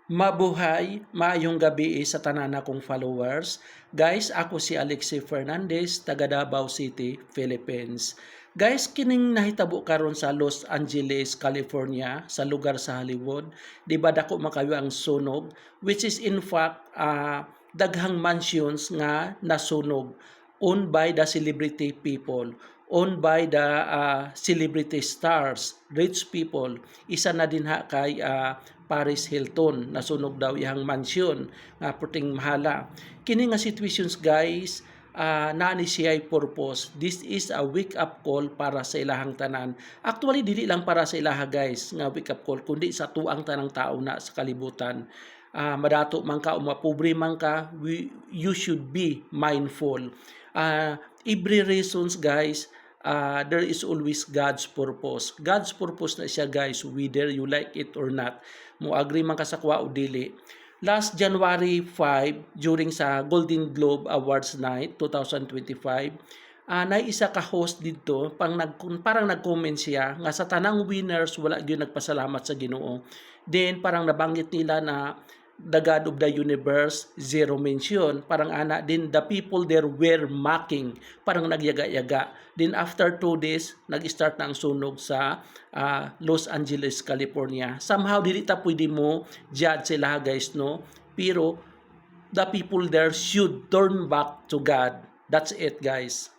Mabuhay, maayong gabi sa tanan kong followers. Guys, ako si Alexi Fernandez, taga Davao City, Philippines. Guys, kining nahitabo karon sa Los Angeles, California, sa lugar sa Hollywood. Di ba dako makayo ang sunog, which is in fact daghang mansions nga nasunog owned by the celebrity people, owned by the celebrity stars, rich people. Isa na din ha kay Paris Hilton, nasunog daw iyang mansion nga puting mahala. Kini nga situations guys, naa ni siya purpose. This is a wake up call para sa ilahang tanan. Actually dili lang para sa ilaha guys nga wake up call, kundi sa tuang tanang tao na sa kalibutan. Madato man ka o mapobre man ka, you should be mindful. Every reasons guys, there is always God's purpose. God's purpose na siya guys, whether you like it or not. Mo agree man ka sa kuha o dili. Last January 5, during sa Golden Globe Awards Night 2025, na isa ka host dito, parang nag-comment siya nga sa tanang winners wala gyud nagpasalamat sa Ginoo. Then parang nabanggit nila na the God of the universe, zero mention. Parang ana din, the people there were mocking. Parang nagyaga-yaga. Then after 2 days, nag-start na ang sunog sa Los Angeles, California. Somehow, dili ta pwede mo judge sila guys, no? Pero, the people there should turn back to God. That's it guys.